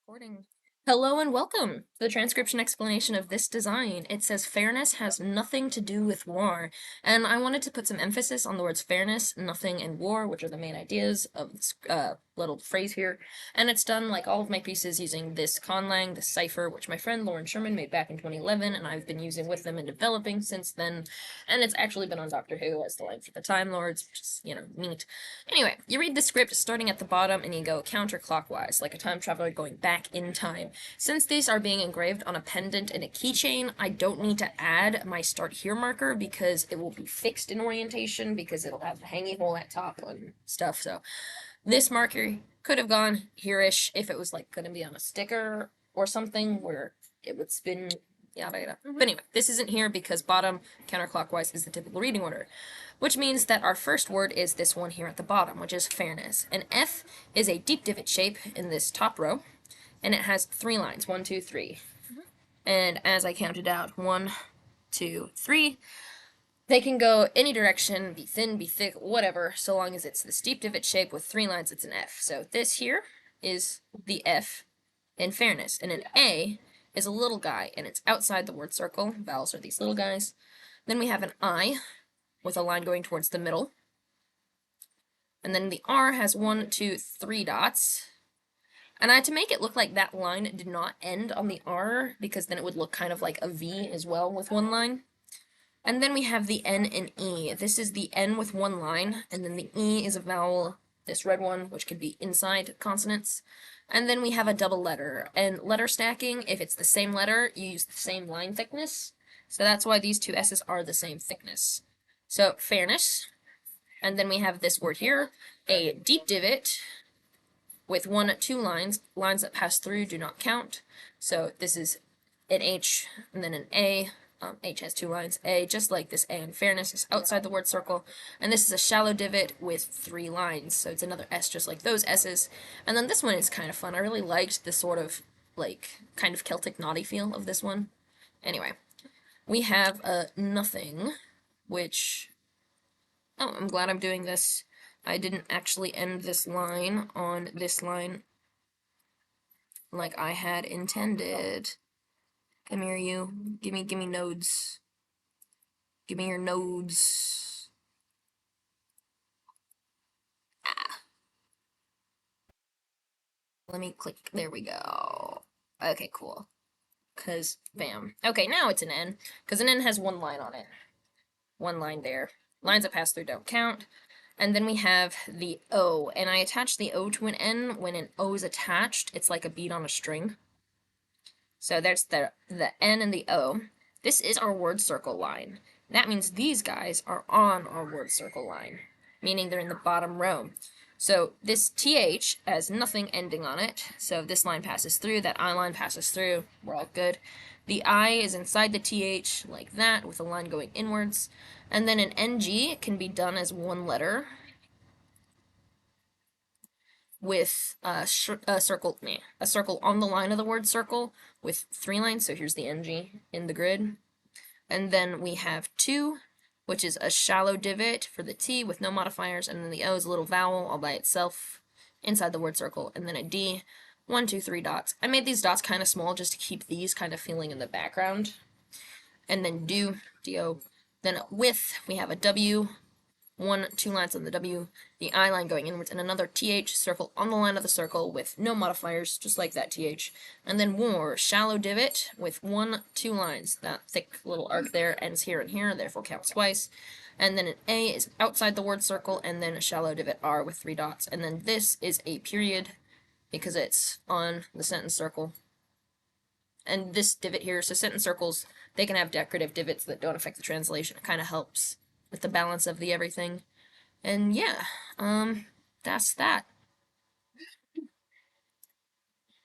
Recording. Hello and welcome. The transcription explanation of this design. It says fairness has nothing to do with war, and I wanted to put some emphasis on the words fairness, nothing, and war, which are the main ideas of this little phrase here. And it's done like all of my pieces using this conlang, this cipher, which my friend Lauren Sherman made back in 2011, and I've been using with them and developing since then. And it's actually been on Doctor Who as the line for the Time Lords, which is, neat. Anyway, you read the script starting at the bottom and you go counterclockwise, like a time traveler going back in time. Since these are being engraved on a pendant and a keychain, I don't need to add my start here marker because it will be fixed in orientation because it'll have the hangy hole at top and stuff. So this marker could have gone here-ish if it was like going to be on a sticker or something where it would spin, yada yada. But anyway, this isn't here because bottom counterclockwise is the typical reading order, which means that our first word is this one here at the bottom, which is fairness. An F is a deep divot shape in this top row, and it has 3 lines, 1, 2, 3. And as I counted out, 1, 2, 3, they can go any direction, be thin, be thick, whatever, so long as it's this deep divot shape with 3 lines, it's an F. So this here is the F in fairness, and an A is a little guy, and it's outside the word circle. Vowels are these little guys. Then we have an I with a line going towards the middle. And then the R has 1, 2, 3 dots. And I had to make it look like that line did not end on the R, because then it would look kind of like a V as well with one line. And then we have the N and E. This is the N with one line, and then the E is a vowel, this red one, which could be inside consonants. And then we have a double letter. And letter stacking, if it's the same letter, you use the same line thickness. So that's why these two S's are the same thickness. So, fairness. And then we have this word here, a deep divot, with 1, 2 lines. Lines that pass through do not count. So this is an H and then an A. H has 2 lines. A, just like this A in fairness, is outside the word circle. And this is a shallow divot with 3 lines. So it's another S just like those S's. And then this one is kind of fun. I really liked the sort of, like, kind of Celtic naughty feel of this one. Anyway, we have a nothing, which... Oh, I'm glad I'm doing this. I didn't actually end this line on this line like I had intended. Come here, you. Give me nodes. Give me your nodes. Ah. Let me click. There we go. Okay, cool. Cause, bam. Okay, now it's an N. Cause an N has 1 line on it. 1 line there. Lines that pass through don't count. And then we have the O, and I attach the O to an N. When an O is attached, it's like a bead on a string. So there's the N and the O. This is our word circle line. That means these guys are on our word circle line, meaning they're in the bottom row. So this TH has nothing ending on it, so this line passes through, that I line passes through, we're all good. The I is inside the TH, like that, with a line going inwards. And then an NG can be done as 1 letter with a circle on the line of the word circle with 3 lines. So here's the NG in the grid. And then we have 2, which is a shallow divot for the T with no modifiers. And then the O is a little vowel all by itself inside the word circle. And then a D, 1, 2, 3 dots. I made these dots kind of small just to keep these kind of feeling in the background. And then do, D-O. Then with, we have a W, 1, 2 lines on the W, the I line going inwards, and another TH circle on the line of the circle with no modifiers, just like that TH. And then more, shallow divot with 1, 2 lines. That thick little arc there ends here and here, therefore counts twice. And then an A is outside the word circle, and then a shallow divot R with 3 dots. And then this is a period, because it's on the sentence circle. And this divot here, so sentence circles, they can have decorative divots that don't affect the translation. It kind of helps with the balance of the everything. And yeah, that's that.